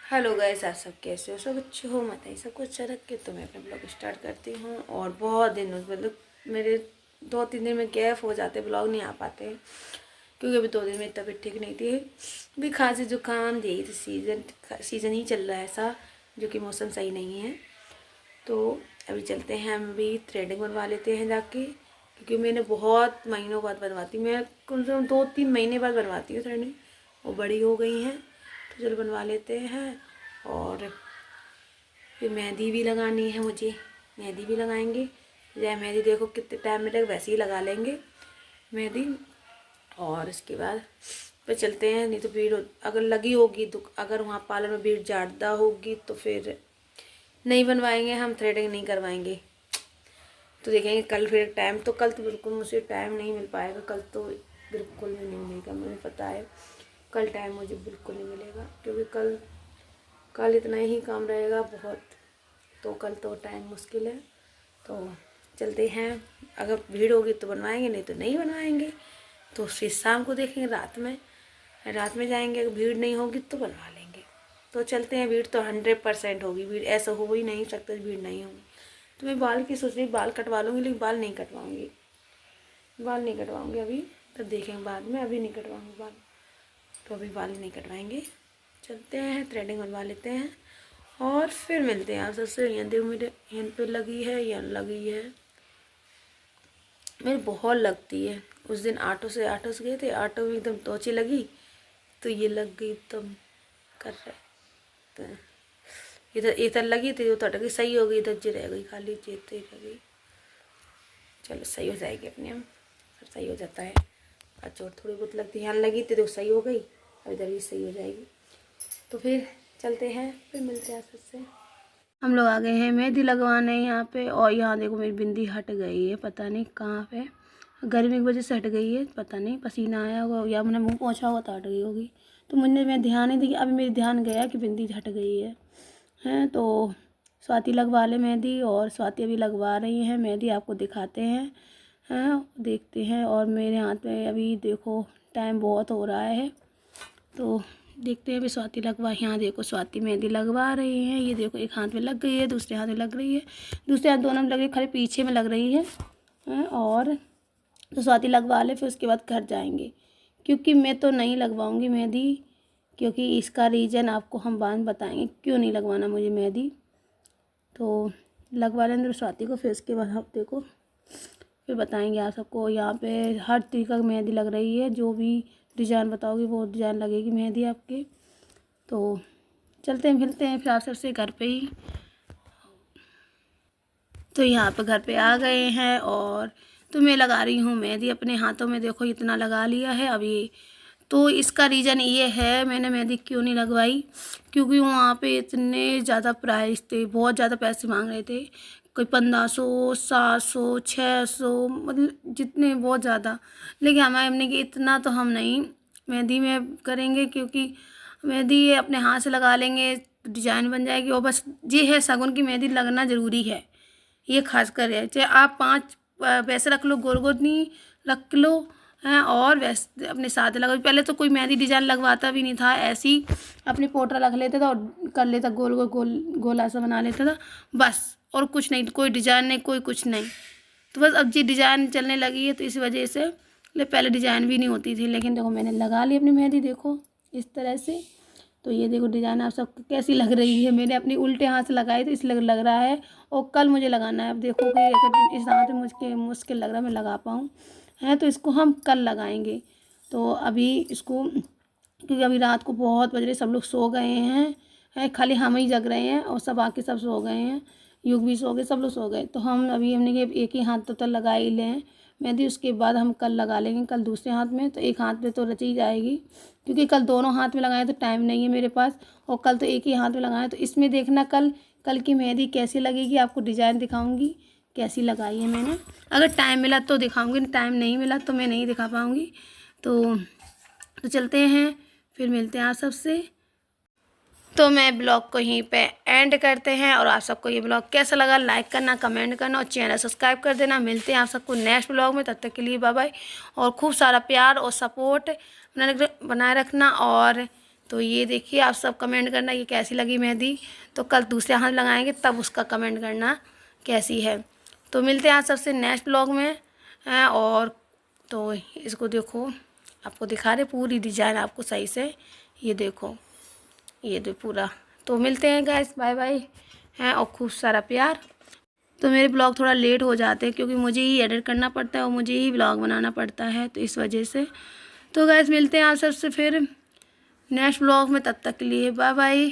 Hello guys, आप सब कैसे हो? सब अच्छे हो? बताइए, सब कुछ अच्छा रख के तो मैं अपना ब्लॉग स्टार्ट करती हूँ। और बहुत दिन मतलब मेरे 2-3 दिन में गैप हो जाते, ब्लॉग नहीं आ पाते हैं क्योंकि अभी 2 दिन में तबीयत ठीक नहीं थी। अभी खांसी जुकाम यही तो सीज़न ही चल रहा है ऐसा, जो कि मौसम सही नहीं है। तो अभी चलते हैं, हम भी थ्रेडिंग बनवा लेते हैं जाके, क्योंकि मैंने बहुत महीनों बाद बनवाती, मैं कम से कम 2-3 महीने बाद बनवाती हूँ थ्रेडिंग। वो बड़ी हो गई हैं तो चलो बनवा लेते हैं। और फिर मेहंदी भी लगानी है मुझे, मेहंदी भी लगाएंगे। चाहे मेहंदी देखो कितने टाइम में तक वैसे ही लगा लेंगे मेहंदी। और इसके बाद फिर चलते हैं, नहीं तो भीड़ अगर लगी होगी तो अगर वहाँ पार्लर में भीड़ ज़्यादा होगी तो फिर नहीं बनवाएंगे, हम थ्रेडिंग नहीं करवाएंगे। तो देखेंगे कल, फिर टाइम तो कल तो बिल्कुल मुझे टाइम नहीं मिल पाएगा, कल तो बिल्कुल भी नहीं मिलेगा, मुझे पता है कल टाइम मुझे बिल्कुल नहीं मिलेगा, क्योंकि कल कल इतना ही काम रहेगा बहुत। तो कल तो टाइम मुश्किल है। तो चलते हैं, अगर भीड़ होगी तो बनवाएंगे, नहीं तो नहीं बनवाएंगे। तो फिर शाम को देखेंगे, रात में जाएंगे, अगर भीड़ नहीं होगी तो बनवा लेंगे। तो चलते हैं, भीड़ तो 100% होगी, भीड़ ऐसा हो ही नहीं सकता भीड़ नहीं होगी। तो मैं बाल की सोच रही, बाल कटवा लूँगी, लेकिन बाल नहीं कटवाऊँगी, अभी तब देखेंगे बाद में, अभी नहीं कटवाऊँगी बाल। तो अभी बाल नहीं कटवाएंगे, चलते हैं थ्रेडिंग बनवा लेते हैं और फिर मिलते हैं आप सबसे। यहाँ देखो मेरे यहाँ पे लगी है या लगी है, मेरी बहुत लगती है। उस दिन ऑटो से गए थे, ऑटो में एकदम टोची लगी तो ये लग गई एकदम कर रहे। तो इधर लगी थी, तो अटक गई, सही हो गई, इधर जी रह गई, खाली जीत ही रह गई। चलो सही हो जाएगी अपने हम, सही हो जाता है। और चोट थोड़ी बहुत लगती है, यहाँ लगी थी तो सही हो गई, और इधर भी सही हो जाएगी। तो फिर चलते हैं, फिर मिलते हैं आपसे। हम लोग आ गए हैं मेहंदी लगवाने यहाँ पे। और यहाँ देखो मेरी बिंदी हट गई है, पता नहीं कहाँ पे, गर्मी की वजह से हट गई है, पता नहीं पसीना आया होगा या मैंने मुंह पोंछा होगा तो हट गई होगी। तो मैं ध्यान नहीं दी, अभी मेरे ध्यान गया कि बिंदी हट गई है। हैं तो स्वाति लगवा ले मेहंदी, और स्वाति अभी लगवा रही हैं मेहंदी, आपको दिखाते हैं। देखते हैं। और मेरे हाथ में अभी देखो टाइम बहुत हो रहा है, तो देखते हैं अभी स्वाति लगवा। यहाँ देखो स्वाति मेहंदी लगवा रही हैं, ये देखो एक हाथ में लग गई है, दूसरे हाथ में लग रही है, दूसरे हाथ दोनों में लग रही है, खाली पीछे में लग रही है। और तो स्वाति लगवा ले, फिर उसके बाद घर जाएंगे, क्योंकि मैं तो नहीं लगवाऊंगी मेहंदी, क्योंकि इसका रीज़न आपको हम बाद में बताएंगे क्यों नहीं लगवाना मुझे मेहंदी। तो लगवा लेंगे स्वाति को, फिर उसके बाद हफ्ते को फिर बताएंगे आप सबको। यहाँ पे हर तरीका की मेहंदी लग रही है, जो भी डिज़ाइन बताओगी वो डिज़ाइन लगेगी मेहंदी आपके। तो चलते हैं, मिलते हैं फिर आप सबसे घर पे ही। तो यहाँ पे घर पे आ गए हैं, और तो मैं लगा रही हूँ मेहंदी अपने हाथों में, देखो इतना लगा लिया है अभी। तो इसका रीज़न ये है मैंने मेहंदी क्यों नहीं लगवाई, क्योंकि वहाँ पे इतने ज़्यादा प्राइस थे, बहुत ज़्यादा पैसे मांग रहे थे, कोई 1500, 700, 600, मतलब जितने बहुत ज़्यादा। लेकिन हमने कि इतना तो हम नहीं मेहंदी में करेंगे, क्योंकि मेहंदी ये अपने हाथ से लगा लेंगे, डिज़ाइन बन जाएगी, और बस ये है शगुन की मेहंदी लगना ज़रूरी है, ये खास कर है। चाहे आप 5 वैसे रख लो, गोल गोल नहीं रख लो हैं, और वैसे अपने साथ लगा। पहले तो कोई मेहंदी डिजाइन लगवाता भी नहीं था, ऐसे ही अपनी पोटरा रख लेता था और कर लेता, गोल गोल गोला सा बना लेता था बस, और कुछ नहीं, कोई डिजाइन नहीं, कोई कुछ नहीं। तो बस अब जी डिजाइन चलने लगी है, तो इस वजह से पहले डिजाइन भी नहीं होती थी। लेकिन देखो मैंने लगा ली अपनी मेहंदी, देखो इस तरह से। तो ये देखो डिज़ाइन आप सबको कैसी लग रही है, मैंने अपनी उल्टे हाथ से लगाई तो इसलिए लग रहा है, और कल मुझे लगाना है। अब देखो कि अगर इस हाथ में मुश्किल लग रहा है मैं लगा पाऊँ, है तो इसको हम कल लगाएंगे। तो अभी इसको, क्योंकि अभी रात को बहुत बज रहे, सब लोग सो गए हैं, खाली हम ही जग रहे हैं, और सब बाकी सब सो गए हैं, युग भी सो गए, सब लोग सो गए। तो हमने कि एक ही हाथ तो लगा ही लें मेहंदी, उसके बाद हम कल लगा लेंगे, कल दूसरे हाथ में, तो एक हाथ में तो रची जाएगी, क्योंकि कल दोनों हाथ में लगाए तो टाइम नहीं है मेरे पास, और कल तो एक ही हाथ में लगाए। तो इसमें देखना कल की मेहंदी कैसी लगेगी, आपको डिज़ाइन दिखाऊंगी कैसी लगाई है मैंने। अगर टाइम मिला तो दिखाऊंगी, टाइम नहीं मिला तो मैं नहीं दिखा पाऊंगी। तो चलते हैं, फिर मिलते हैं आप सबसे। तो मैं ब्लॉग को यहीं पे एंड करते हैं, और आप सबको ये ब्लॉग कैसा लगा लाइक करना, कमेंट करना, और चैनल सब्सक्राइब कर देना। मिलते हैं आप सबको नेक्स्ट ब्लॉग में, तब तक के लिए बाय बाय। और खूब सारा प्यार और सपोर्ट बनाए रखना, और तो ये देखिए, आप सब कमेंट करना ये कैसी लगी मेहंदी। तो कल दूसरे हाथ लगाएंगे तब उसका कमेंट करना कैसी है। तो मिलते हैं आप सबसे नेक्स्ट ब्लॉग में। और तो इसको देखो, आपको दिखा रहे पूरी डिज़ाइन आपको सही से, ये देखो, ये दो पूरा। तो मिलते हैं गाइस, बाय बाय हैं, और खूब सारा प्यार। तो मेरे ब्लॉग थोड़ा लेट हो जाते हैं क्योंकि मुझे ही एडिट करना पड़ता है और मुझे ही ब्लॉग बनाना पड़ता है, तो इस वजह से। तो गाइस मिलते हैं आप सबसे फिर नेक्स्ट ब्लॉग में, तब तक के लिए बाय बाय।